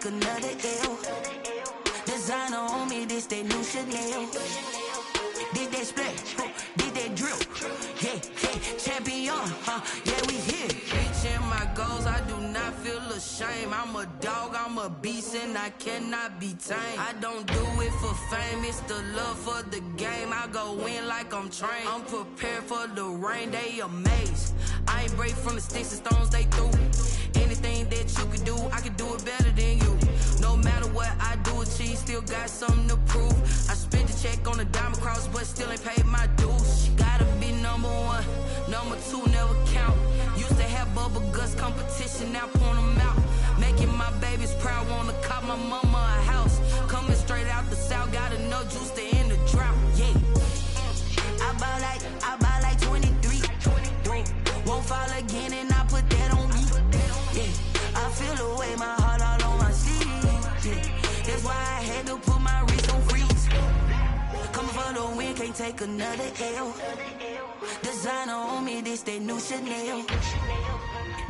another L. Designer on me, this that new Chanel. Did that splash, did that drill. Yeah, champion, yeah, we here. Reaching my goals, I do not feel ashamed. I'm a dog, I'm a beast, and I cannot be tamed. I don't do it for fame, it's the love for the game. I go in like I'm trained. I'm prepared for the rain, they amazed. I ain't break from the sticks and stones they threw. Anything that you can do, I can do it better than you. No matter what I do, achieve, still got something to prove. I spent the check on the diamond cross, but still ain't paid my dues. She gotta be number one, number two never count. Used to have bubble guts competition, now point them out. Making my babies proud, wanna cop my mama a house. Coming straight out the south, got enough juice to end the drought. Yeah, I buy like 23. Won't fall again, and I put that on me. Yeah, I feel the way, my heart all on my sleeve. Yeah, that's why I had to put my wrist on freeze. Coming for the win, can't take another L. Designer on me, this that new Chanel.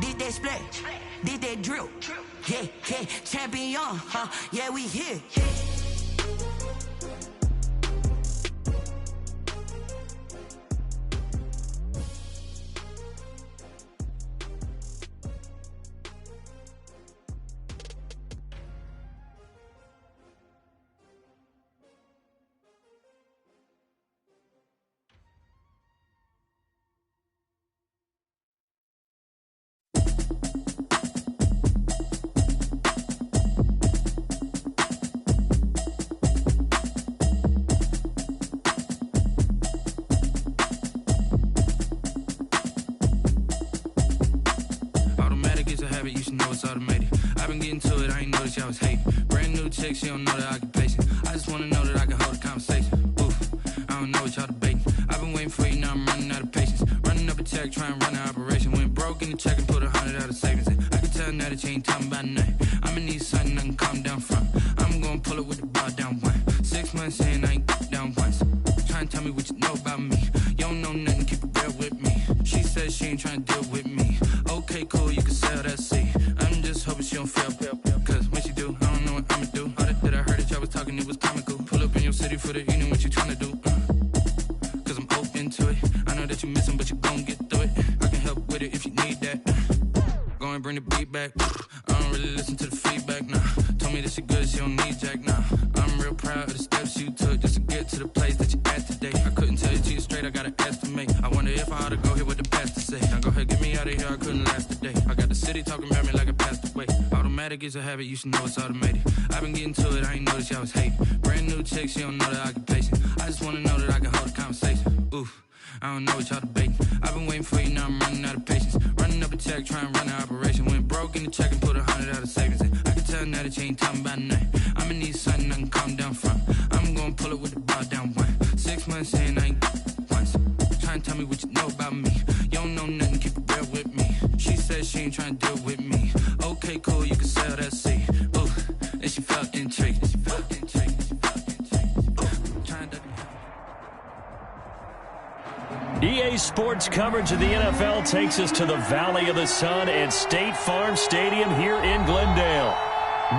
Did that splash, did that drill. Yeah, champion, yeah, we here. You should know it's automated. I've been getting to it, I ain't noticed y'all was hating. Brand new chick, she don't know the occupation. I just wanna know that I can hold a conversation. Oof, I don't know what y'all debating. I've been waiting for you, now I'm running out of patience. Running up a check, trying to run an operation. Went broke in the check and put 100 out of savings in. I can tell now that you ain't talking about nothing. I'ma need something I can calm down from. I'm gonna pull it with the bar down one. 6 months in, I ain't down once. Trying to tell me what you know about me. You don't know nothing, keep it real with me. She says she ain't trying to deal with me. Okay, cool, you can sell that seat. I'm just hoping she don't fail. Cause when she do, I don't know what I'ma do. All that I heard that y'all was talking, it was comical. Pull up in your city for the evening, what you tryna do? Cause I'm open to it. I know that you missing, but you gon' get through it. I can help with it if you need that. Go and bring the beat back. I don't really listen to the feedback, nah. Told me that she good, she don't need jack, nah. I'm real proud of the steps you took just to get to the place that you at today. I couldn't tell you to you straight, I gotta estimate. I wonder if I ought to go here with the best to say. Now go ahead, get me out of here, I couldn't last today. I got the city talking about me like I passed away. Automatic is a habit, you should know it's automated. I've been getting to it, I ain't noticed y'all was hating. Brand new chick, she don't know the occupation. I just wanna know that I can hold a conversation. Oof, I don't know what y'all debating. I've been waiting for you, now I'm running out of patience. Running up a check, trying to run an operation. Went broke in the check and put 100 out of savings in. I can tell now that you ain't talking about nothing. I'ma need something I can calm down from. I'm gonna pull it with the bar down one. 6 months in, I ain't once. Trying to tell me what you know about me. You don't know nothing, keep it real with me. She says she ain't trying to deal with me. Okay, cool, you can sell that seat. Ooh, and she felt intrigued. EA Sports coverage of the NFL takes us to the Valley of the Sun at State Farm Stadium here in Glendale.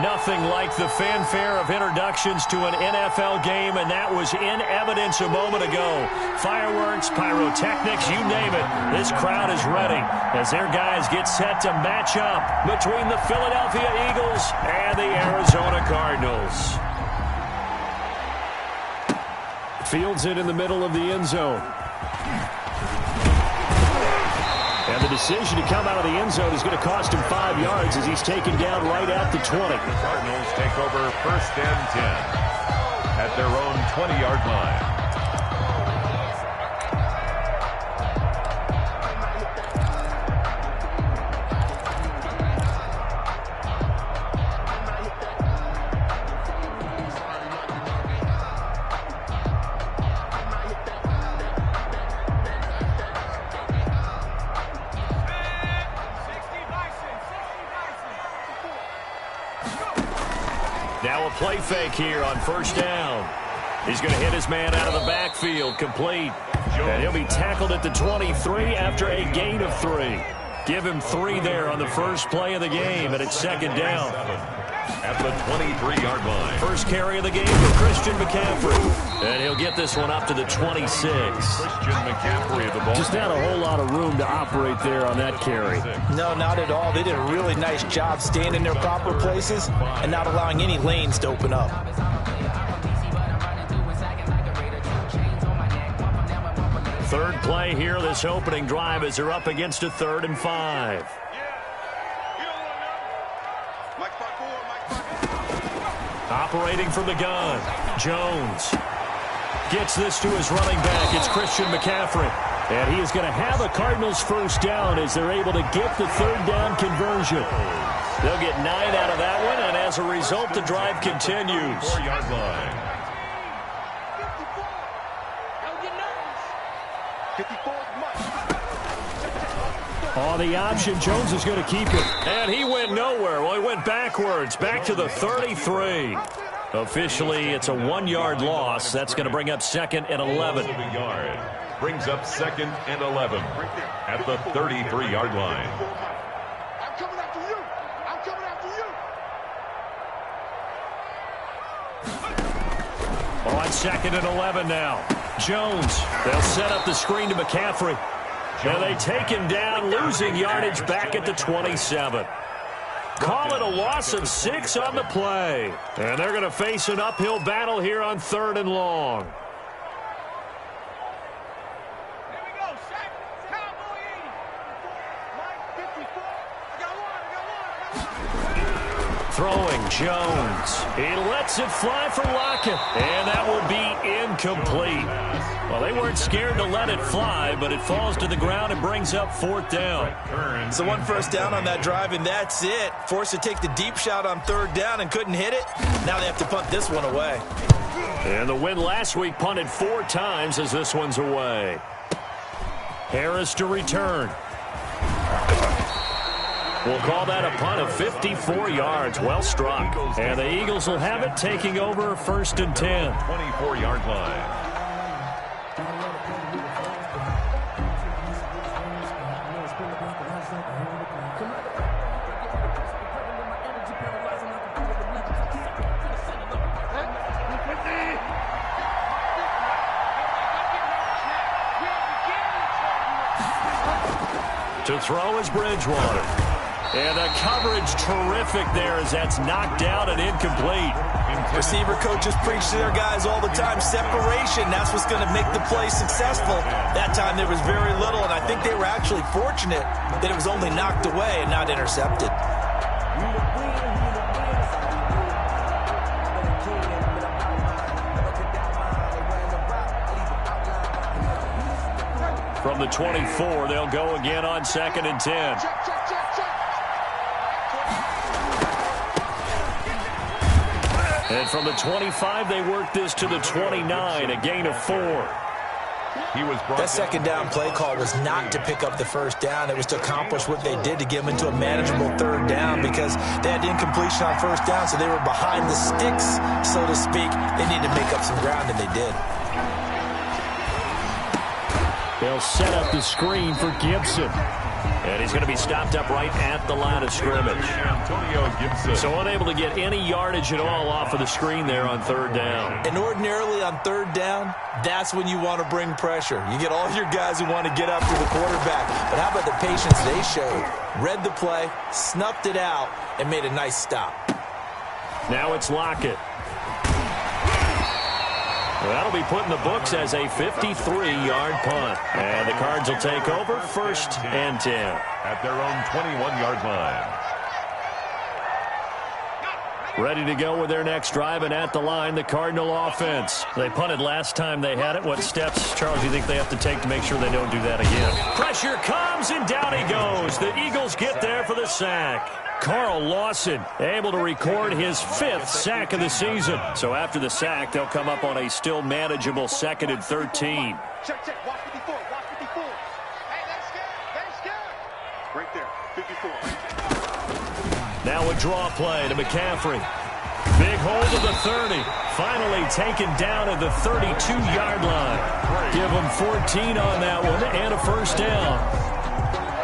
Nothing like the fanfare of introductions to an NFL game, and that was in evidence a moment ago. Fireworks, pyrotechnics, you name it. This crowd is ready as their guys get set to match up between the Philadelphia Eagles and the Arizona Cardinals. Fields it in the middle of the end zone. And the decision to come out of the end zone is going to cost him 5 yards as he's taken down right at the 20. The Cardinals take over 1st and 10 at their own 20-yard line. Now a play fake here on 1st down. He's going to hit his man out of the backfield, complete. And he'll be tackled at the 23 after a gain of 3. Give him 3 there on the first play of the game, and it's second down. At the 23-yard line. First carry of the game for Christian McCaffrey. And he'll get this one up to the 26. Christian McCaffrey of the ball. Just not a whole lot of room to operate there on that carry. No, not at all. They did a really nice job staying in their proper places and not allowing any lanes to open up. Third play here, this opening drive, as they're up against a 3rd and 5. Operating from the gun, Jones gets this to his running back. It's Christian McCaffrey. And he is going to have the Cardinals first down as they're able to get the 3rd down conversion. They'll get 9 out of that one, and as a result, the drive continues. 4-yard line. On the option, Jones is going to keep it. And he went nowhere. Well, he went backwards, back to the 33. Officially, it's a 1-yard loss. That's going to bring up 2nd and 11. Brings up 2nd and 11 at the 33-yard line. I'm coming after you. I'm coming after you. On 2nd and 11 now. Jones, they'll set up the screen to McCaffrey. And they take him down, losing yardage back at the 27. Call it a loss of 6 on the play. And they're going to face an uphill battle here on 3rd and long. Here we go, Shaq. Cowboy 80. Mike 54. I got one. Throwing, Jones. He lets it fly for Lockett. And that will be incomplete. Well, they weren't scared to let it fly, but it falls to the ground and brings up 4th down. So 1 first down on that drive, and that's it. Forced to take the deep shot on 3rd down and couldn't hit it. Now they have to punt this one away. And the win last week punted 4 times as this one's away. Harris to return. We'll call that a punt of 54 yards. Well struck. And the Eagles will have it, taking over 1st and 10. 24-yard line. To throw is Bridgewater. And the coverage terrific there as that's knocked out and incomplete. Receiver coaches preach to their guys all the time. Separation, that's what's going to make the play successful. That time there was very little, and I think they were actually fortunate that it was only knocked away and not intercepted. From the 24, they'll go again on 2nd and 10. And from the 25, they work this to the 29, a gain of 4. That 2nd down play call was not to pick up the 1st down. It was to accomplish what they did to get them into a manageable 3rd down because they had incompletion on 1st down, so they were behind the sticks, so to speak. They needed to make up some ground, and they did. They'll set up the screen for Gibson. And he's going to be stopped up right at the line of scrimmage. So unable to get any yardage at all off of the screen there on 3rd down. And ordinarily on 3rd down, that's when you want to bring pressure. You get all your guys who want to get after the quarterback. But how about the patience they showed? Read the play, snuffed it out, and made a nice stop. Now it's Lockett. Well, that'll be put in the books as a 53-yard punt. And the Cards will take over 1st and 10. At their own 21-yard line. Ready to go with their next drive, and at the line, the Cardinal offense. They punted last time they had it. What steps, Charles, do you think they have to take to make sure they don't do that again? Pressure comes, and down he goes. The Eagles get there for the sack. Carl Lawson able to record his 5th sack of the season. So after the sack, they'll come up on a still manageable 2nd and 13. Check. Watch 54. Watch 54. Hey, they're scared. Right there. 54. Now a draw play to McCaffrey. Big hold of the 30. Finally taken down at the 32-yard line. Give them 14 on that one and a 1st down.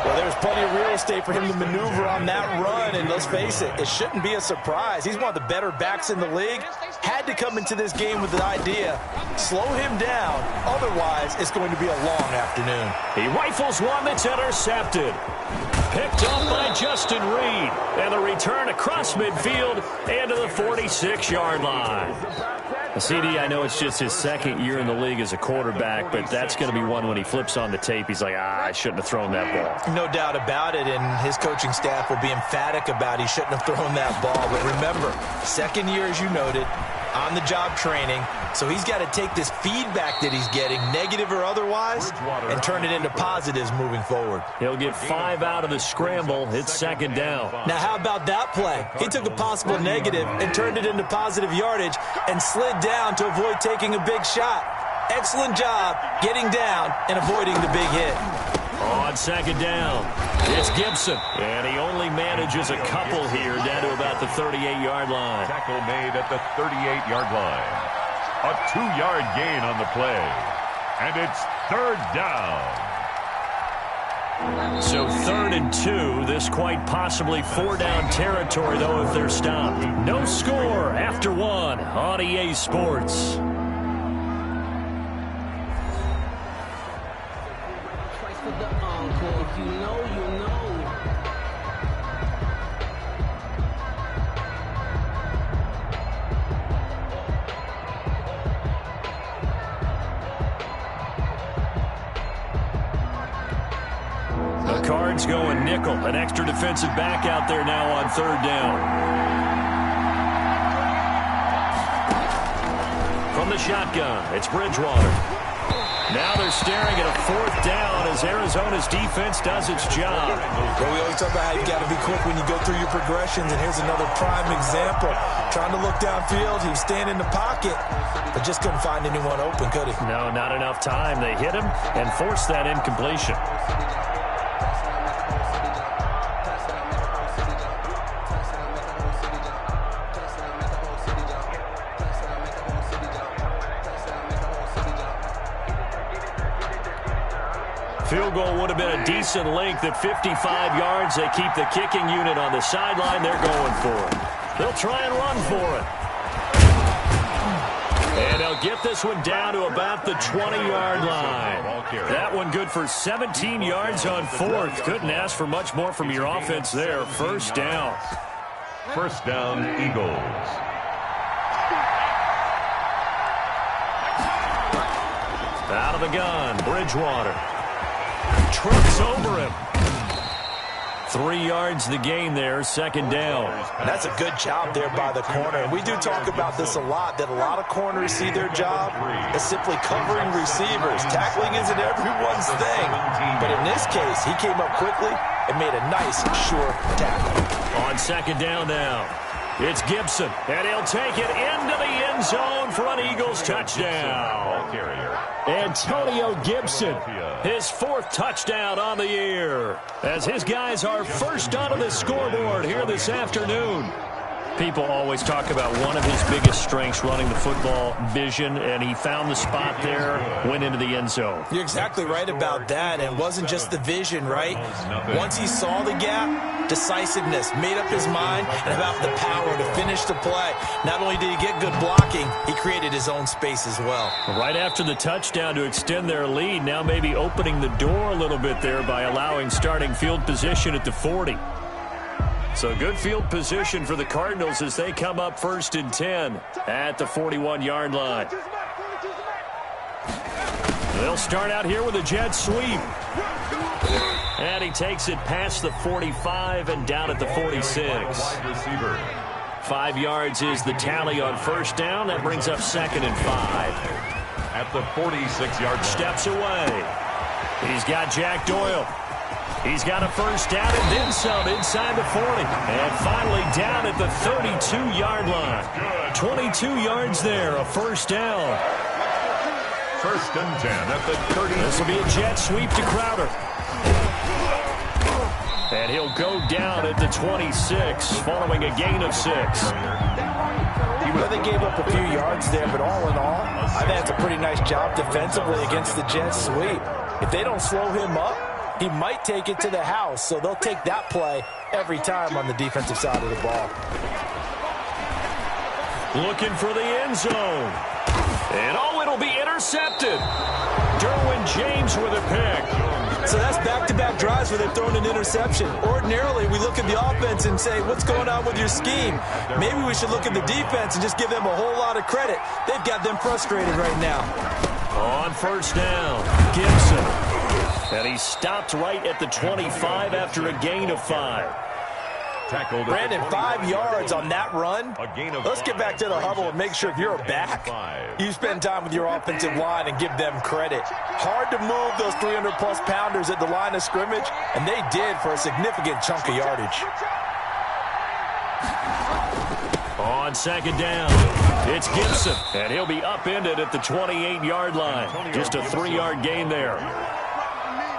Well, there's There's plenty of real estate for him to maneuver on that run, and let's face it, it shouldn't be a surprise. He's one of the better backs in the league. Had to come into this game with the idea, slow him down, otherwise it's going to be a long afternoon. He rifles one that's intercepted. Picked up by Justin Reed, and the return across midfield and to the 46-yard line. CD, I know it's just his second year in the league as a quarterback, but that's going to be one when he flips on the tape. He's like, I shouldn't have thrown that ball. No doubt about it, and his coaching staff will be emphatic about he shouldn't have thrown that ball. But remember, second year, as you noted, on-the-job training, so he's got to take this feedback that he's getting, negative or otherwise, and turn it into positives moving forward. He'll get 5 out of the scramble. It's second down. Now, how about that play? He took a possible negative and turned it into positive yardage and slid down to avoid taking a big shot. Excellent job getting down and avoiding the big hit. On second down, it's Gibson, and he only manages a couple here down to about the 38-yard line. Tackle made at the 38-yard line. A 2-yard gain on the play, and it's third down. So 3rd and 2, this quite possibly 4-down territory, though, if they're stopped. No score after 1 on EA Sports. Cards going nickel. An extra defensive back out there now on 3rd down. From the shotgun, it's Bridgewater. Now they're staring at a 4th down as Arizona's defense does its job. Well, we always talk about how you got to be quick when you go through your progressions, and here's another prime example. Trying to look downfield, he was standing in the pocket, but just couldn't find anyone open, could he? No, not enough time. They hit him and forced that incompletion. Field goal would have been a decent length at 55 yards. They keep the kicking unit on the sideline. They're going for it. They'll try and run for it. And they'll get this one down to about the 20-yard line. That one good for 17 yards on 4th. Couldn't ask for much more from your offense there. 1st down. 1st down, Eagles. Out of the gun, Bridgewater. Trips over him. 3 yards the gain there, 2nd down. And that's a good job there by the corner. And we do talk about this a lot, that a lot of corners see their job as simply covering receivers. Tackling isn't everyone's thing. But in this case, he came up quickly and made a nice, sure tackle. On 2nd down now, it's Gibson. And he'll take it into the end zone for an Eagles touchdown. Antonio Gibson, his 4th touchdown on the year, as his guys are first onto the scoreboard here this afternoon. People always talk about one of his biggest strengths, running the football, vision, and he found the spot there, went into the end zone. You're exactly right about that, and it wasn't just the vision, right? Once he saw the gap, decisiveness, made up his mind, and about the power to finish the play. Not only did he get good blocking, he created his own space as well. Right after the touchdown to extend their lead, now maybe opening the door a little bit there by allowing starting field position at the 40. So good field position for the Cardinals as they come up 1st and 10 at the 41-yard line. They'll start out here with a jet sweep. And he takes it past the 45 and down at the 46. 5 yards is the tally on 1st down. That brings up 2nd and 5. At the 46-yard line. Steps away. He's got Jack Doyle. He's got a 1st down and then some inside the 40. And finally down at the 32-yard line. 22 yards there, a 1st down. 1st and 10 at the 30. This will be a jet sweep to Crowder. And he'll go down at the 26 following a gain of 6. Well, they gave up a few yards there, but all in all, I think that's a pretty nice job defensively against the jet sweep. If they don't slow him up, he might take it to the house, so they'll take that play every time on the defensive side of the ball. Looking for the end zone. And it'll be intercepted. Derwin James with a pick. So that's back-to-back drives where they've thrown an interception. Ordinarily, we look at the offense and say, what's going on with your scheme? Maybe we should look at the defense and just give them a whole lot of credit. They've got them frustrated right now. On first down, Gibson. And he stopped right at the 25 after a gain of 5. Brandon, 5 yards on that run. Let's get back to the huddle and make sure if you're a back, you spend time with your offensive line and give them credit. Hard to move those 300-plus pounders at the line of scrimmage, and they did for a significant chunk of yardage. On second down, it's Gibson, and he'll be upended at the 28-yard line. Just a 3-yard gain there.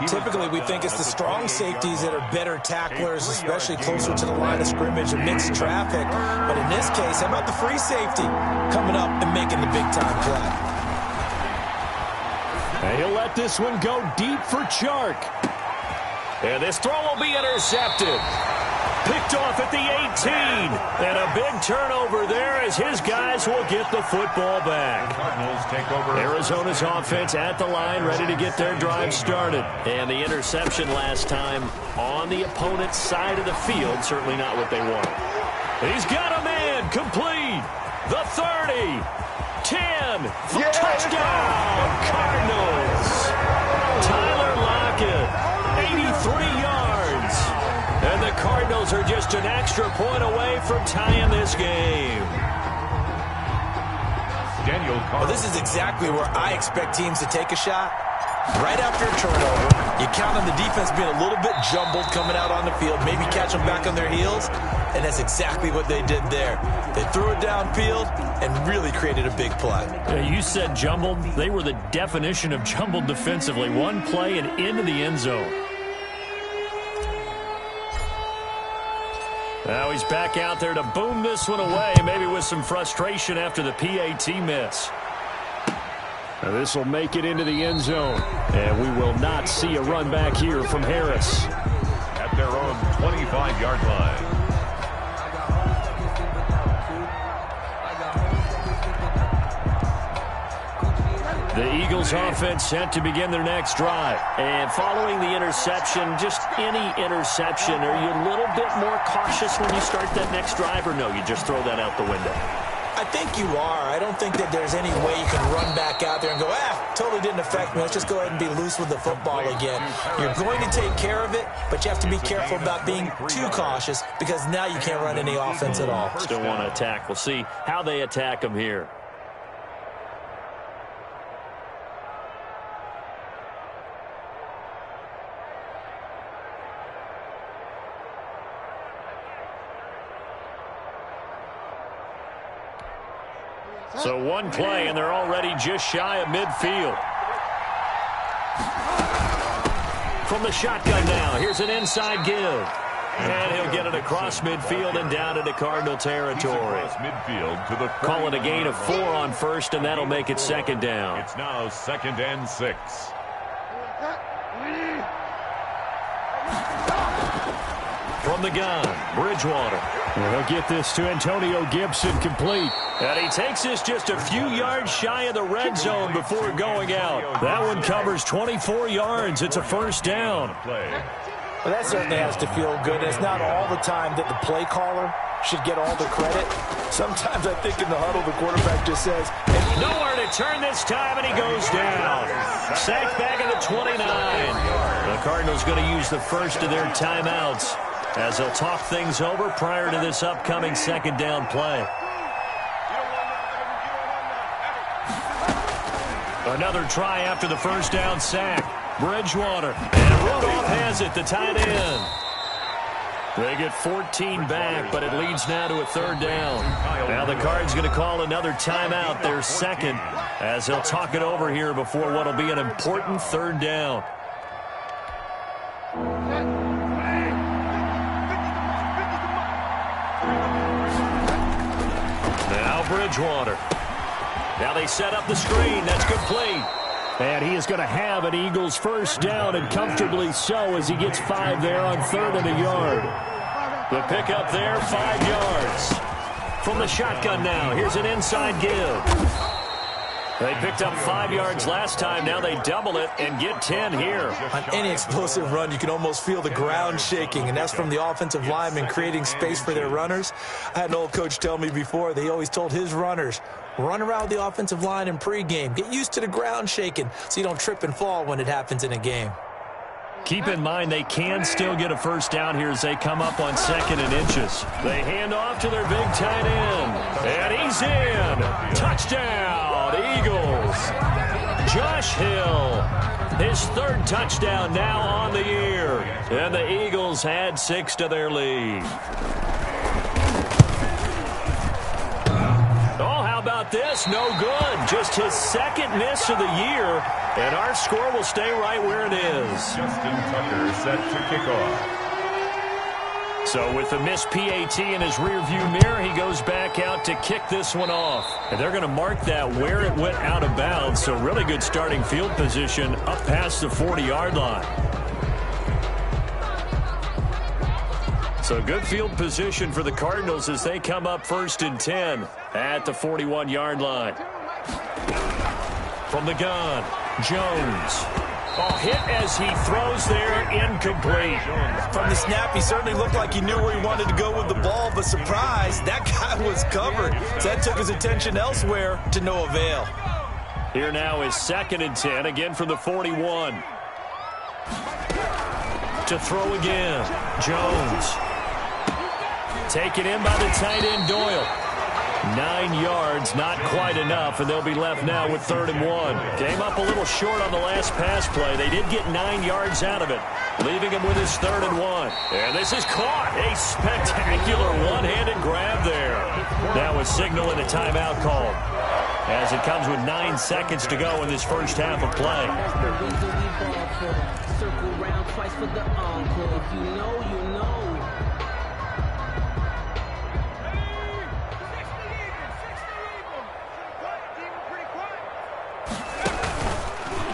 Typically, we think it's the strong safeties that are better tacklers, especially closer to the line of scrimmage amidst traffic. But in this case, how about the free safety coming up and making the big-time play? And he'll let this one go deep for Chark. And this throw will be intercepted. Picked off at the 18. And a big turnover there as his guys will get the football back. Cardinals take over. Arizona's offense at the line, ready to get their drive started. And the interception last time on the opponent's side of the field, certainly not what they want. He's got a man, complete. The 30. 10. Touchdown, Cardinals. Tyler Lockett, 83 yards. And the Cardinals are just an extra point away from tying this game. Well, this is exactly where I expect teams to take a shot. Right after a turnover, you count on the defense being a little bit jumbled coming out on the field, maybe catch them back on their heels, and that's exactly what they did there. They threw it downfield and really created a big play. Yeah, you said jumbled. They were the definition of jumbled defensively. One play and into the end zone. Now he's back out there to boom this one away, maybe with some frustration after the PAT miss. Now this will make it into the end zone, and we will not see a run back here from Harris. At their own 25-yard line. The Eagles offense set to begin their next drive. And following the interception, just any interception, are you a little bit more cautious when you start that next drive, or no, you just throw that out the window? I think you are. I don't think that there's any way you can run back out there and go, totally didn't affect me. Let's just go ahead and be loose with the football again. You're going to take care of it, but you have to be careful about being too cautious because now you can't run any offense at all. Still want to attack. We'll see how they attack them here. So one play, and they're already just shy of midfield. From the shotgun now, here's an inside give. And he'll get it across midfield and down into Cardinal territory. Call it a gain of 4 on first, and that'll make it second down. It's now 2nd and 6. From the gun, Bridgewater. He'll get this to Antonio Gibson complete. And he takes this just a few yards shy of the red zone before going out. That one covers 24 yards. It's a first down. Well, that certainly has to feel good. It's not all the time that the play caller should get all the credit. Sometimes I think in the huddle the quarterback just says, nowhere to turn this time, and he goes down. Sacked back at the 29. The Cardinals going to use the first of their timeouts as they'll talk things over prior to this upcoming second down play. Another try after the first down sack. Bridgewater. And Rudolph has it, the tight end. They get 14 back, but it leads now to a third down. Now the Cards going to call another timeout, their second, as they'll talk it over here before what will be an important third down. Now Bridgewater. Now they set up the screen. That's complete. And he is going to have an Eagles first down, and comfortably so, as he gets 5 there on 3rd and a yard. The pickup there, 5 yards. From the shotgun now, here's an inside give. They picked up 5 yards last time. Now they double it and get 10 here. On any explosive run, you can almost feel the ground shaking, and that's from the offensive linemen creating space for their runners. I had an old coach tell me before, they always told his runners, run around the offensive line in pregame. Get used to the ground shaking so you don't trip and fall when it happens in a game. Keep in mind they can still get a first down here as they come up on 2nd and inches. They hand off to their big tight end. And he's in. Touchdown, Eagles. Josh Hill, his 3rd touchdown now on the year. And the Eagles add 6 to their lead. Oh, how about this? No good. Just his 2nd miss of the year. And our score will stay right where it is. Justin Tucker set to kick off. So with the missed PAT in his rearview mirror, he goes back out to kick this one off. And they're going to mark that where it went out of bounds. So really good starting field position up past the 40-yard line. So good field position for the Cardinals as they come up 1st and 10 at the 41-yard line. From the gun, Jones. Oh, hit as he throws there, incomplete. From the snap, he certainly looked like he knew where he wanted to go with the ball, but surprise, that guy was covered. So that took his attention elsewhere to no avail. Here now is 2nd and 10, again from the 41. To throw again, Jones. Taken in by the tight end, Doyle. 9 yards, not quite enough, and they'll be left now with 3rd and 1. Came up a little short on the last pass play. They did get 9 yards out of it, leaving him with his 3rd and 1. And this is caught. A spectacular one-handed grab there. Now a signal and a timeout called, as it comes with 9 seconds to go in this first half of play. Circle round twice for the encore. If you know, you know.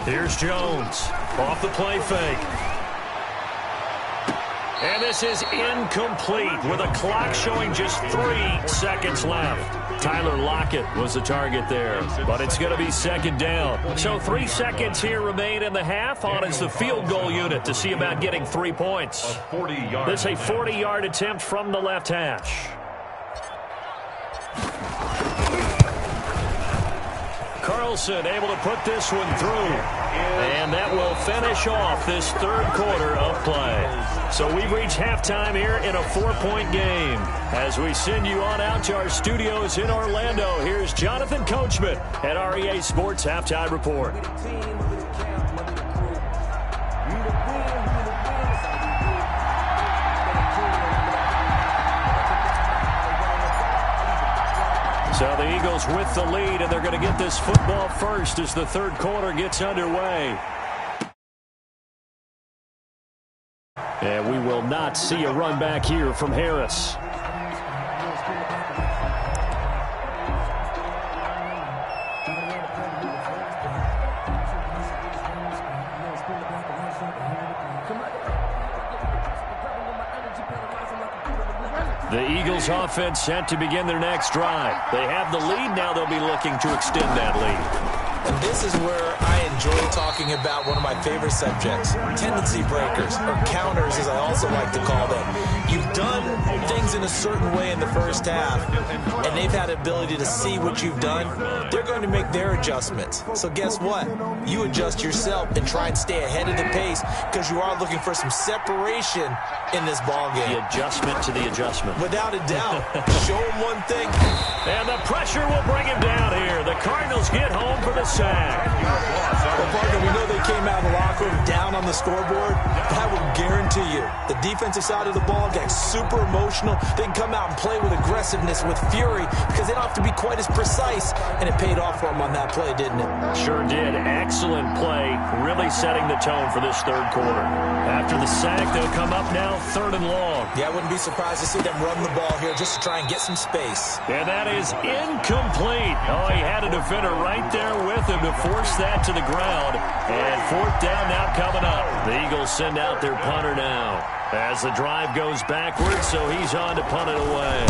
Here's Jones off the play fake. And this is incomplete with a clock showing just 3 seconds left. Tyler Lockett was the target there, but it's going to be 2nd down. So 3 seconds here remain in the half. On is the field goal unit to see about getting 3 points. This is a 40-yard attempt from the left hash. Carlson able to put this one through. And that will finish off this 3rd quarter of play. So we've reached halftime here in a 4-point game. As we send you on out to our studios in Orlando, here's Jonathan Coachman at REA Sports Halftime Report. So the Eagles with the lead, and they're going to get this football first as the 3rd quarter gets underway. And we will not see a run back here from Harris. The Eagles offense set to begin their next drive. They have the lead now. They'll be looking to extend that lead. And this is where I enjoy talking about one of my favorite subjects, tendency breakers, or counters as I also like to call them. You've done things in a certain way in the first half, and they've had the ability to see what you've done. They're going to make their adjustments. So guess what? You adjust yourself and try and stay ahead of the pace because you are looking for some separation in this ballgame. The adjustment to the adjustment. Without a doubt. Show them one thing. And the pressure will bring him down here. The Cardinals get home for the sack. Well, partner, we know they came out of the locker room down on the scoreboard, but I will guarantee you the defensive side of the ball got super emotional. They can come out and play with aggressiveness, with fury, because they don't have to be quite as precise, and it paid off for them on that play, didn't it? Sure did. Excellent play, really setting the tone for this 3rd quarter. After the sack, they'll come up now 3rd and long. Yeah, I wouldn't be surprised to see them run the ball here just to try and get some space. And that is incomplete. Oh, he had a defender right there with him to force that to the ground. ground. And 4th down now coming up. The Eagles send out their punter now as the drive goes backwards, so he's on to punt it away.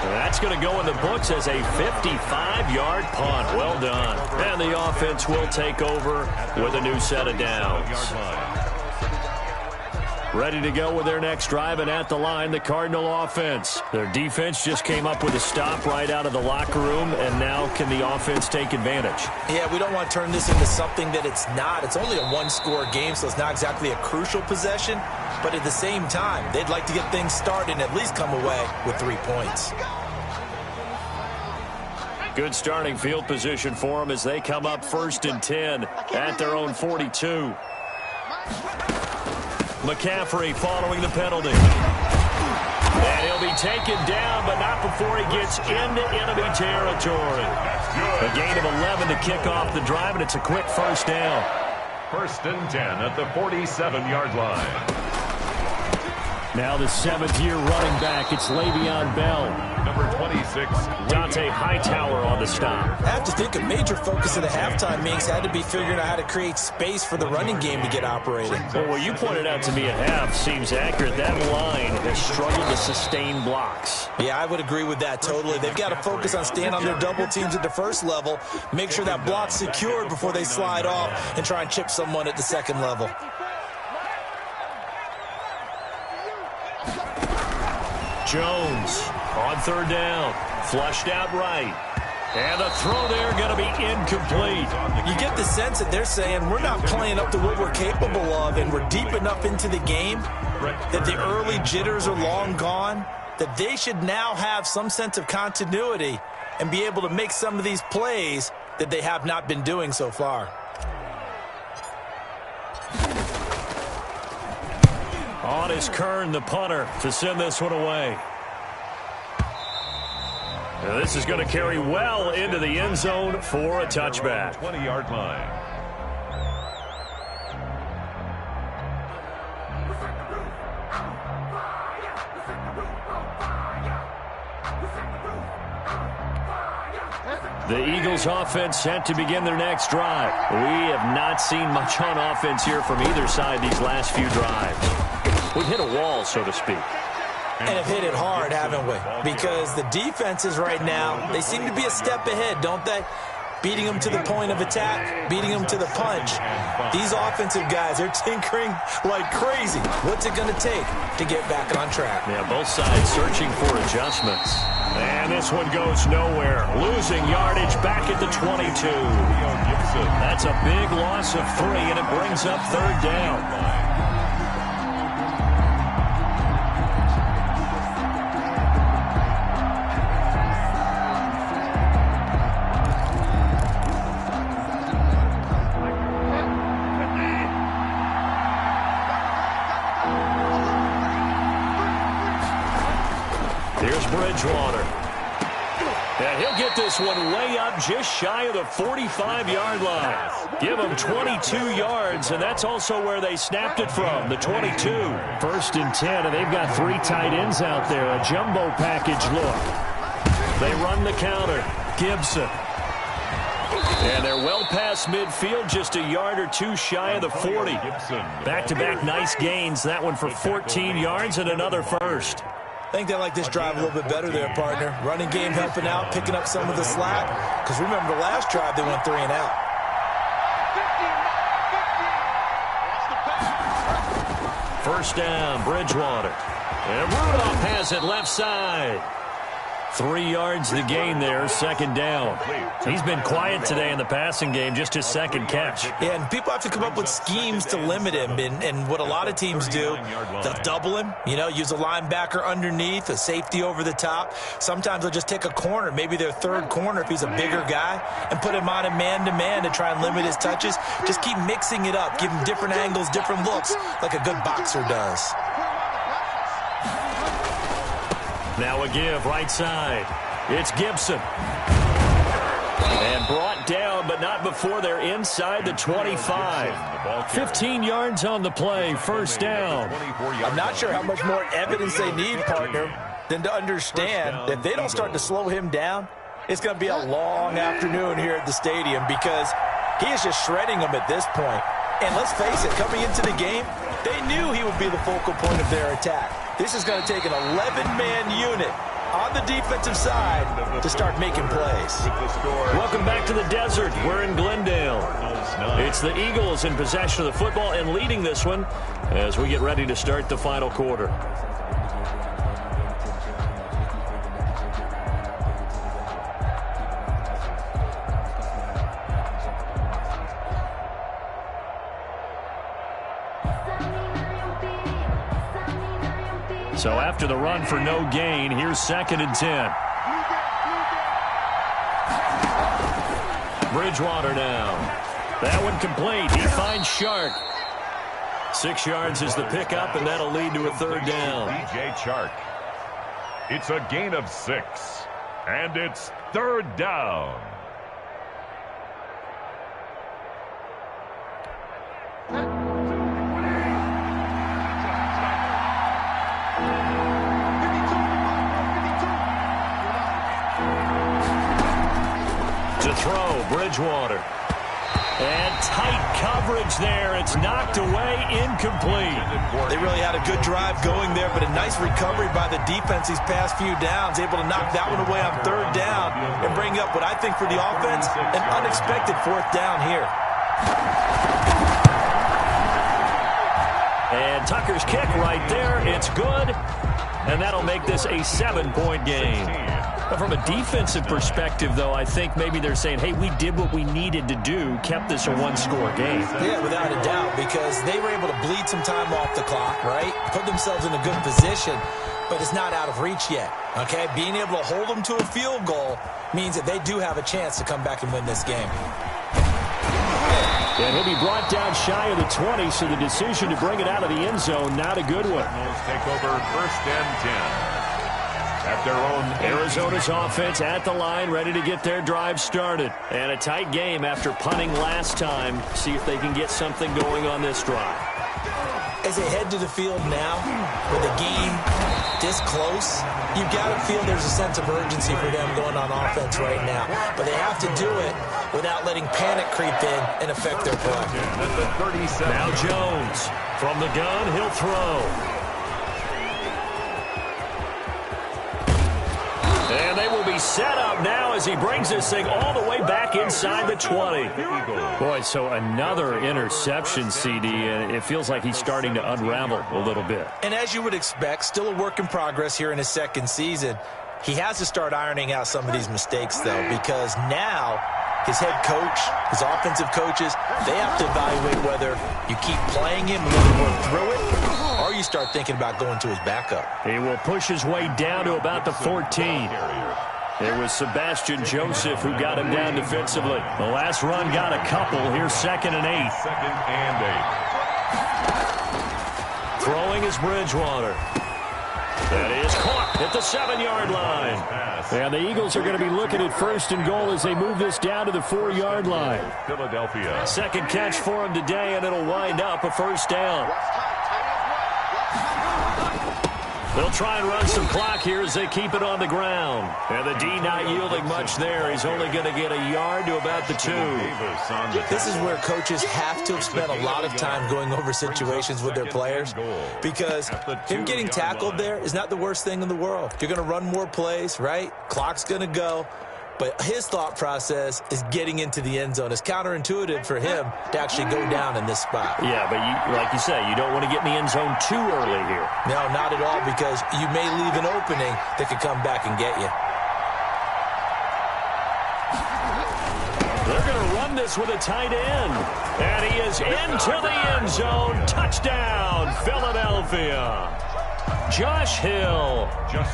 That's going to go in the books as a 55-yard punt. Well done. And the offense will take over with a new set of downs. Ready to go with their next drive, and at the line, the Cardinal offense. Their defense just came up with a stop right out of the locker room, and now can the offense take advantage? Yeah, we don't want to turn this into something that it's not. It's only a one-score game, so it's not exactly a crucial possession. But at the same time, they'd like to get things started and at least come away with 3 points. Good starting field position for them as they come up 1st and 10 at their own 42. McCaffrey following the penalty. And he'll be taken down, but not before he gets into enemy territory. A gain of 11 to kick off the drive, and it's a quick 1st down. 1st and 10 at the 47-yard line. Now the 7th-year running back, it's Le'Veon Bell. Number 26, Dante Hightower on the stop. I have to think a major focus of the halftime meetings had to be figuring out how to create space for the running game to get operating. Well, what you pointed out to me at half seems accurate. That line has struggled to sustain blocks. Yeah, I would agree with that totally. They've got to focus on staying on their double teams at the 1st level, make sure that block's secured before they slide off and try and chip someone at the 2nd level. Jones on 3rd down, flushed out right. And the throw there going to be incomplete. You get the sense that they're saying we're not playing up to what we're capable of, and we're deep enough into the game that the early jitters are long gone, that they should now have some sense of continuity and be able to make some of these plays that they have not been doing so far. On is Kern, the punter, to send this one away. Now this is going to carry well into the end zone for a touchback. 20-yard line. The Eagles offense set to begin their next drive. We have not seen much on offense here from either side these last few drives. We've hit a wall, so to speak. And have hit it hard, haven't we? Because the defenses right now, they seem to be a step ahead, don't they? Beating them to the point of attack, beating them to the punch. These offensive guys, they're tinkering like crazy. What's it going to take to get back on track? Yeah, both sides searching for adjustments. And this one goes nowhere. Losing yardage back at the 22. That's a big loss of 3, and it brings up 3rd down. Bridgewater. And he'll get this one way up just shy of the 45-yard line. Give them 22 yards, and that's also where they snapped it from, the 22. 1st and 10, and they've got 3 tight ends out there, a jumbo package look. They run the counter. Gibson. And they're well past midfield, just a yard or 2 shy of the 40. Back-to-back nice gains, that one for 14 yards and another 1st. I think they like this drive a little bit better there, partner. Running game helping out, picking up some of the slack. Because remember, the last drive, they went 3 and out. First down, Bridgewater. And Rudolph has it left side. 3 yards the gain there, 2nd down. He's been quiet today in the passing game, just his 2nd catch. Yeah, and people have to come up with schemes to limit him. And what a lot of teams do, they'll double him, use a linebacker underneath, a safety over the top. Sometimes they'll just take a corner, maybe their 3rd corner if he's a bigger guy, and put him on a man-to-man to try and limit his touches. Just keep mixing it up, give him different angles, different looks, like a good boxer does. Now a give right side. It's Gibson. And brought down, but not not before they're inside the 25. 15 yards on the play, first down. I'm not sure how much more evidence they need, partner, than to understand that if they don't start to slow him down, it's going to be a long afternoon here at the stadium because he is just shredding them at this point. And let's face it, coming into the game, they knew he would be the focal point of their attack. This is going to take an 11-man unit on the defensive side to start making plays. Welcome back to the desert. We're in Glendale. It's the Eagles in possession of the football and leading this one as we get ready to start the final quarter. So after the run for no gain, here's 2nd and 10. Bridgewater now. That one complete. He finds Shark. 6 yards is the pickup, and that'll lead to a 3rd down. DJ Chark. It's a gain of 6, and it's 3rd down. To throw, Bridgewater. And tight coverage there. It's knocked away, incomplete. They really had a good drive going there, but a nice recovery by the defense these past few downs, able to knock that one away on 3rd down and bring up what I think for the offense, an unexpected 4th down here. And Tucker's kick right there. It's good. And that'll make this a 7-point game. But from a defensive perspective, though, I think maybe they're saying, hey, we did what we needed to do, kept this a 1-score game. Yeah, without a doubt, because they were able to bleed some time off the clock, right? Put themselves in a good position, but it's not out of reach yet, okay? Being able to hold them to a field goal means that they do have a chance to come back and win this game. And he'll be brought down shy of the 20, so the decision to bring it out of the end zone, not a good one. Take over 1st and 10. At their own Arizona's offense at the line, ready to get their drive started. And a tight game after punting last time. See if they can get something going on this drive. As they head to the field now, with the game this close, you've got to feel there's a sense of urgency for them going on offense right now. But they have to do it without letting panic creep in and affect their play. Now Jones from the gun, he'll throw. And they will be set up now as he brings this thing all the way back inside the 20. Boy, so another interception, CD, and it feels like he's starting to unravel a little bit. And as you would expect, still a work in progress here in his 2nd season. He has to start ironing out some of these mistakes, though, because now his head coach, his offensive coaches, they have to evaluate whether you keep playing him and let him work through it, or you start thinking about going to his backup. He will push his way down to about the 14. It was Sebastian Joseph who got him down defensively. The last run got a couple. Here's 2nd and 8. 2nd and 8. Throwing is Bridgewater. That is caught at the 7-yard line. And the Eagles are going to be looking at 1st and goal as they move this down to the 4-yard line. Philadelphia. 2nd catch for him today, and it'll wind up a 1st down. They'll try and run some clock here as they keep it on the ground. And the D not yielding much there. He's only going to get a yard to about the 2. This is where coaches have to have spent a lot of time going over situations with their players, because him getting tackled there is not the worst thing in the world. You're going to run more plays, right? Clock's going to go. But his thought process is getting into the end zone. It's counterintuitive for him to actually go down in this spot. Yeah, but like you say, you don't want to get in the end zone too early here. No, not at all, because you may leave an opening that could come back and get you. They're going to run this with a tight end. And he is into the end zone. Touchdown, Philadelphia. Josh Hill,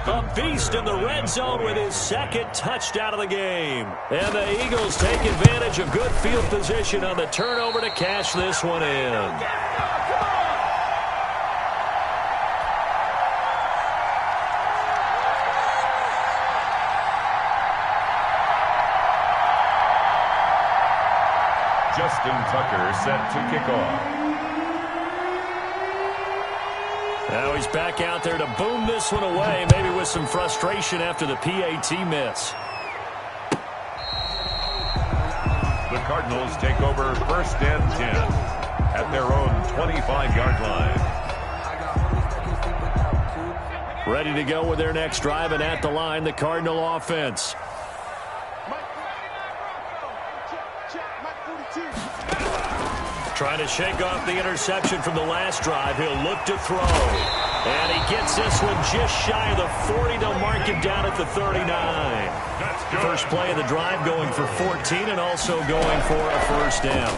a beast in the red zone with his 2nd touchdown of the game. And the Eagles take advantage of good field position on the turnover to cash this one in. Justin Tucker set to kick off. Now he's back out there to boom this one away, maybe with some frustration after the PAT miss. The Cardinals take over 1st and 10 at their own 25-yard line. Ready to go with their next drive, and at the line, the Cardinal offense. Trying to shake off the interception from the last drive. He'll look to throw. And he gets this one just shy of the 40. They'll mark him down at the 39. First play of the drive, going for 14 and also going for a first down.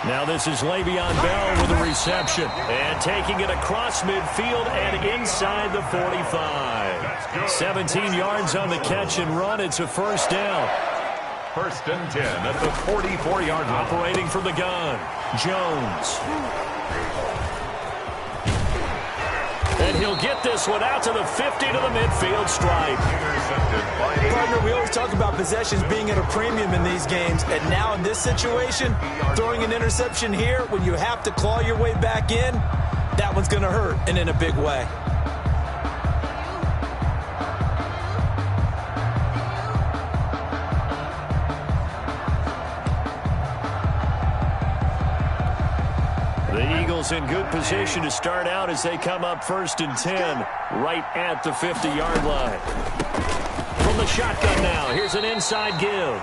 Now this is Le'Veon Bell with a reception. And taking it across midfield and inside the 45. 17 yards on the catch and run. It's a first down. 1st and 10 at the 44-yard line. Operating from the gun, Jones. And he'll get this one out to the 50 to the midfield stripe. Partner, we always talk about possessions being at a premium in these games. And now in this situation, throwing an interception here when you have to claw your way back in, that one's going to hurt, and in a big way. In good position to start out as they come up 1st and 10 right at the 50-yard line. From the shotgun now, here's an inside give.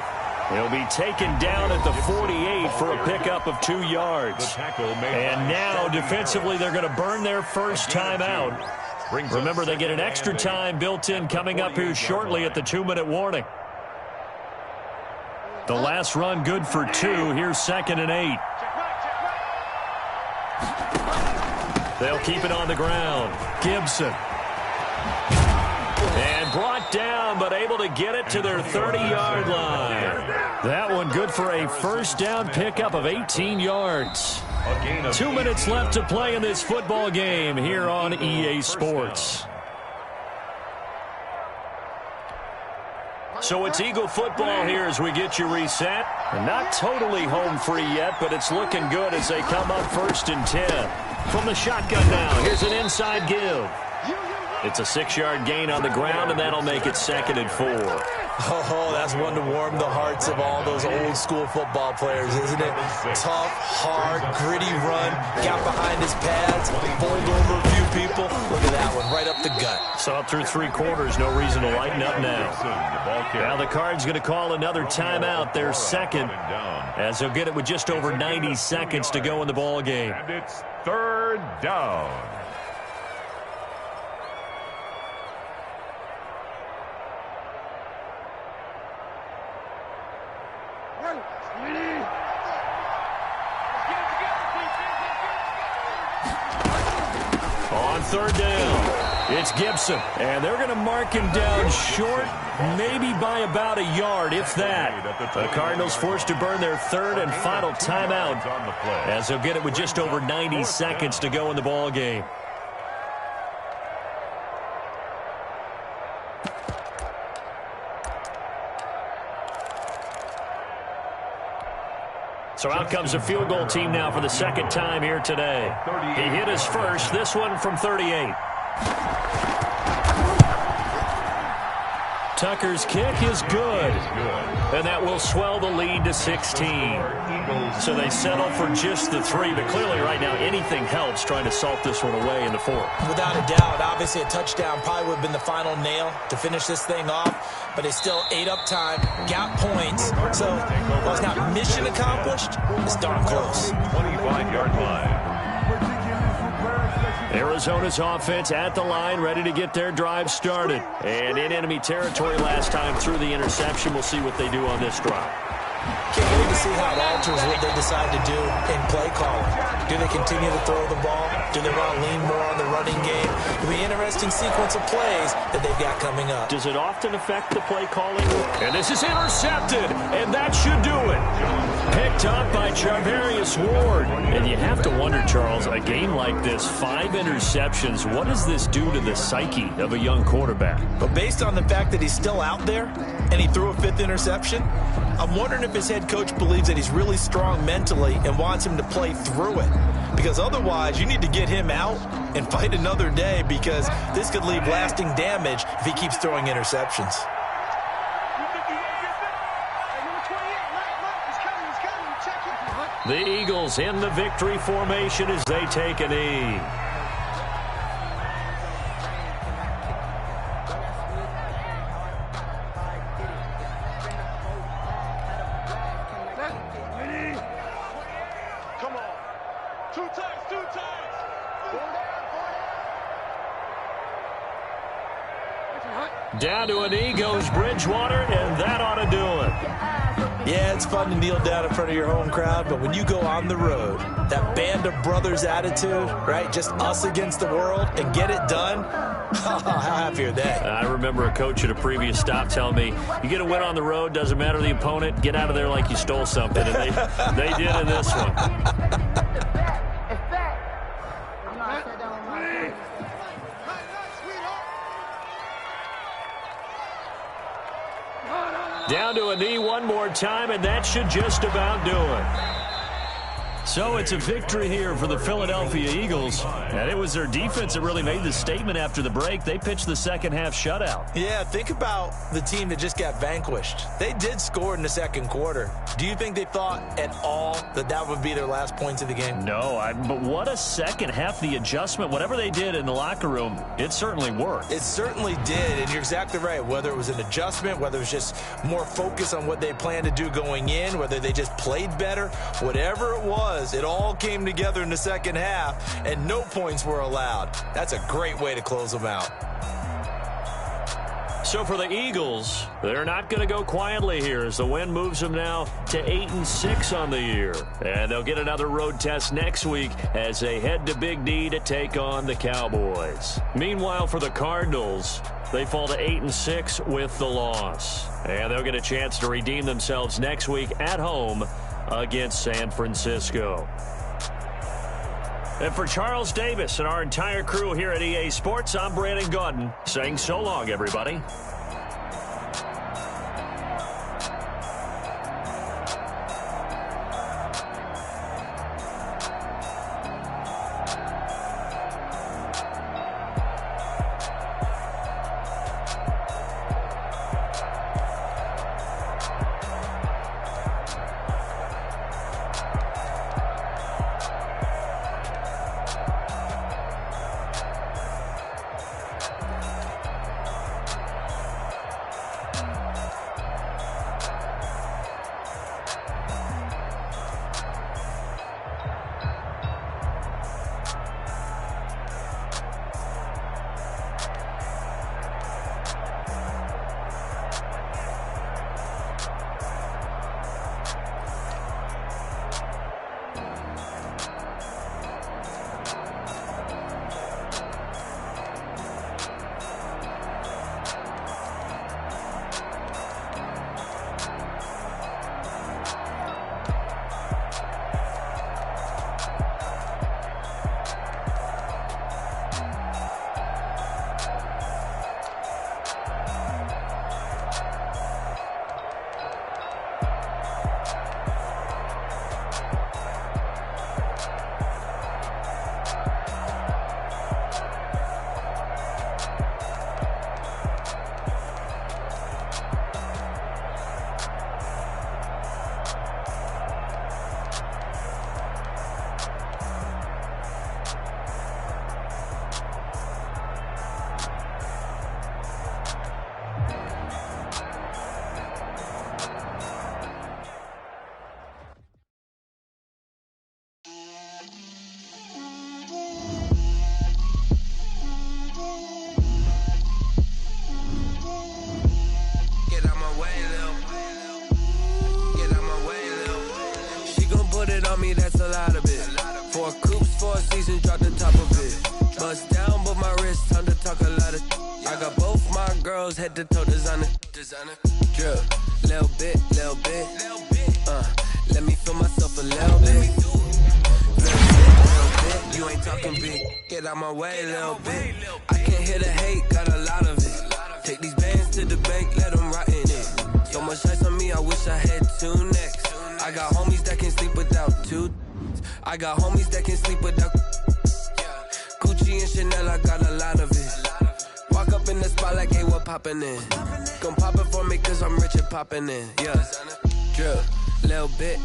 He'll be taken down at the 48 for a pickup of 2 yards. And now defensively they're going to burn their first time out. Remember, they get an extra time built in coming up here shortly at the 2-minute warning. The last run good for 2. Here's 2nd and 8. They'll keep it on the ground. Gibson. And brought down, but able to get it to their 30-yard line. That one good for a first down pickup of 18 yards. 2 minutes left to play in this football game here on EA Sports. So it's Eagle football here as we get you reset. Not totally home free yet, but it's looking good as they come up 1st and 10. From the shotgun now, here's an inside give. It's a 6-yard gain on the ground, and that'll make it 2nd and 4. Oh, that's one to warm the hearts of all those old school football players, isn't it? Tough, hard, gritty run, got behind his pads, bowled over a few people. Look at that one, right up the gut. Saw through 3 quarters, no reason to lighten up now. Now the Cards going to call another timeout, their 2nd, as they'll get it with just over 90 seconds to go in the ball game. And it's 3rd down. On 3rd down, it's Gibson. And they're going to mark him down short, maybe by about a yard, if that. The Cardinals forced to burn their 3rd and final timeout as they'll get it with just over 90 seconds to go in the ball game. So out comes the field goal team now for the 2nd time here today. He hit his first, this one from 38. Tucker's kick is good. And that will swell the lead to 16. So they settle for just the 3, but clearly right now anything helps trying to salt this one away in the 4th. Without a doubt, obviously a touchdown probably would have been the final nail to finish this thing off, but they still ate up time, got points, so while it's not mission accomplished, it's darn close. 25-yard line. Arizona's offense at the line, ready to get their drive started. And in enemy territory last time through the interception. We'll see what they do on this drive. Can't wait to see how it alters what they decide to do in play calling. Do they continue to throw the ball? Do they want to lean more on the running game? It'll be an interesting sequence of plays that they've got coming up. Does it often affect the play calling? And this is intercepted, and that should do it. Picked up by Charvarius Ward. And you have to wonder, Charles, a game like this, 5 interceptions, what does this do to the psyche of a young quarterback? But based on the fact that he's still out there and he threw a 5th interception, I'm wondering if his head coach believes that he's really strong mentally and wants him to play through it. Because otherwise, you need to get him out and fight another day, because this could leave lasting damage if he keeps throwing interceptions. The Eagles in the victory formation as they take a knee. Come on. Two times. Down to a knee goes Bridgewater, and that ought to do it. Yeah, it's fun to kneel down in front of your home crowd, but when you go on the road, that band of brothers attitude, right, just us against the world, and get it done, how happy are they? I remember a coach at a previous stop telling me, you get a win on the road, doesn't matter the opponent, get out of there like you stole something, and they did in this one. Down to a knee one more time, and that should just about do it. So it's a victory here for the Philadelphia Eagles, and it was their defense that really made the statement after the break. They pitched the second-half shutout. Yeah, think about the team that just got vanquished. They did score in the second quarter. Do you think they thought at all that that would be their last points of the game? No, but what a second half. The adjustment, whatever they did in the locker room, it certainly worked. It certainly did, and you're exactly right. Whether it was an adjustment, whether it was just more focus on what they planned to do going in, whether they just played better, whatever it was, it all came together in the second half, and no points were allowed. That's a great way to close them out. So for the Eagles, they're not going to go quietly here as the win moves them now to 8-6 on the year. And they'll get another road test next week as they head to Big D to take on the Cowboys. Meanwhile, for the Cardinals, they fall to 8-6 with the loss. And they'll get a chance to redeem themselves next week at home against San Francisco. And for Charles Davis and our entire crew here at EA Sports, I'm Brandon Gaudin saying so long, everybody. me, that's a lot of it. 4 coops, 4 seasons, drop the top of it. Bust down, but my wrist, time to talk a lot of. I got both my girls, head to toe designer. Drip, little bit. Let me feel myself a little bit. Little bit, you ain't talking big. Get out my way, little bit. I can't hear the hate, got a lot of it. Take these bands to the bank, let them rot in it. So much much ice on me, I wish I had two necks. I got homies that can sleep without two. I got homies that can sleep without. Gucci and Chanel, I got a lot of it. Walk up in the spot like, hey, what poppin' in? Gon' pop it for me cause I'm rich and poppin' in. Yeah, drip, little bit.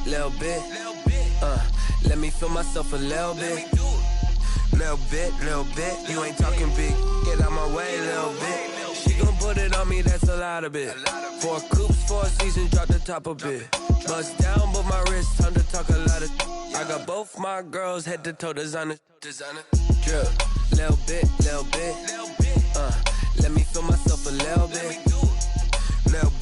Let me feel myself a little bit. Little bit. You ain't talking big. Get out my way, little bit. She gon' put it on me, that's a lot of it. 4 coupes, 4 seasons, drop the top a bit. Bust down, but my wrist, time to talk a lot of. I got both my girls, head to toe designer. Drip, little bit. Let me feel myself a little bit. Little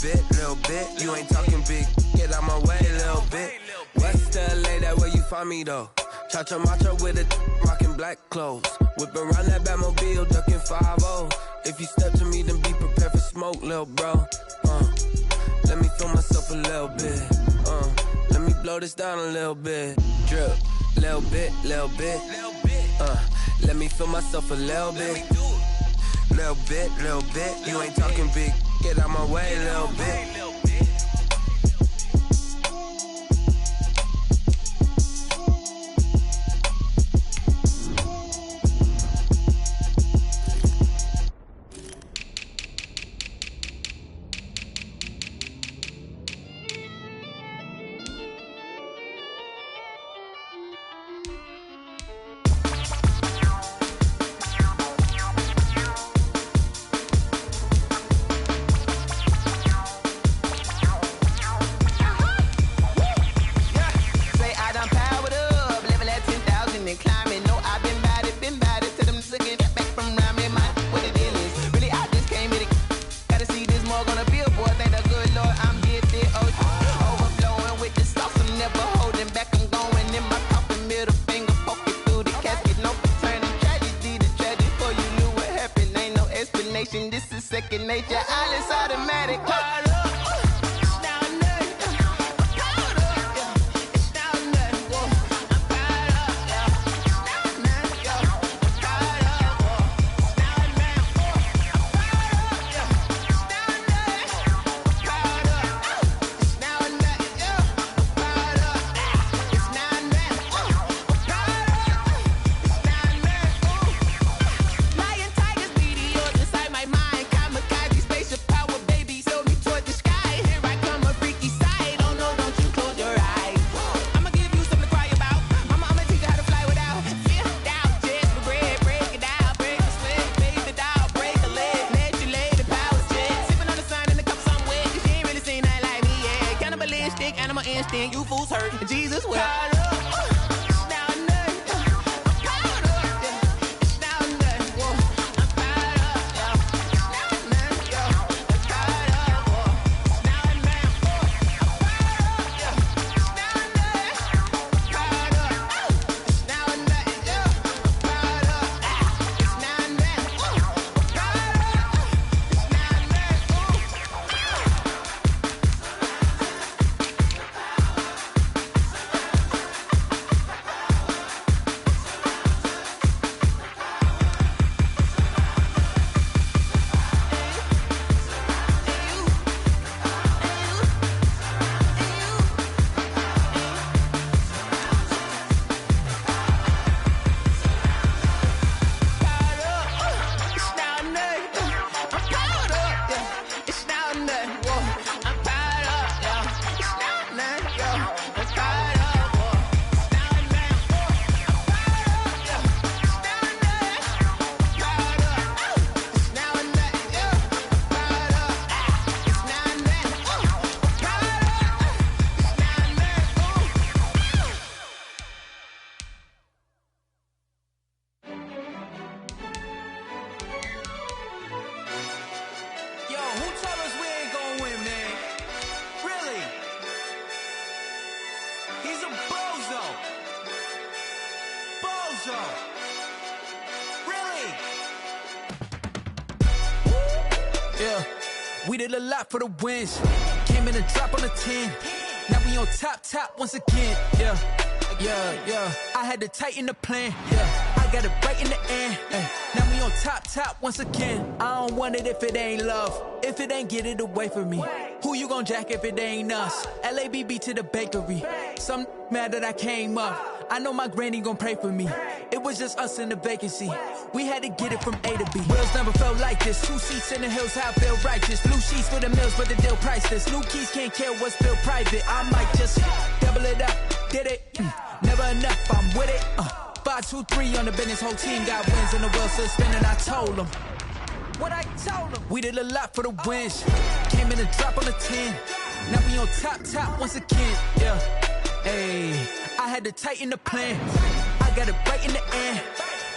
bit. You ain't talking big. Get out my way, little bit. West LA, that where you find me though. Cha-cha macha with a rockin' black clothes. Whip around that Batmobile, ducking 5-0. If you step to me, then be prepared for smoke, little bro. Let me feel myself a little bit. Let me blow this down a little bit. Drip, little bit. Let me feel myself a little bit. Little bit. You ain't talking big. Get out my way, little bit. This is second nature, all is automatic. You fools hurt, Jesus will. We did a lot for the wins. Came in a drop on the 10. Now we on top once again. Yeah. I had to tighten the plan. Yeah. I got it right in the end. Now we on top once again. I don't want it if it ain't love. If it ain't, get it away from me. Who you gon' jack if it ain't us? LABB to the bakery. Some mad that I came up. I know my granny gon' pray for me. It was just us in the vacancy. We had to get it from A to B. Wheels never felt like this. 2 seats in the hills, how I feel righteous. Blue sheets for the mills, but the deal priceless. New keys can't kill what's still private. I might just double it up. Did it? Never enough, I'm with it. 5, 2, 3 on the business. Whole team got wins and the wheels still spinning. I told them what I told them. We did a lot for the wins. Came in a drop on the 10. Now we on top once again. Yeah. Hey, I had to tighten the plan. I got it right in the end.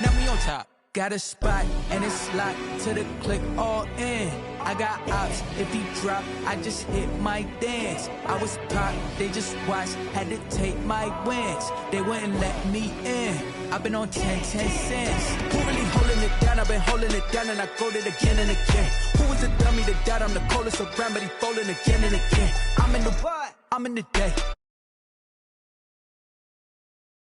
Now we on top. Got a spot and it's locked to the click all in. I got ops, if he drop, I just hit my dance. I was pop, they just watched, had to take my wins. They wouldn't let me in. I've been on 10 cents. Who really holding it down? I've been holding it down and I go it again and again. Who was the dummy that died? I'm the coldest around, but he folding again and again. I'm in the what? I'm in the day.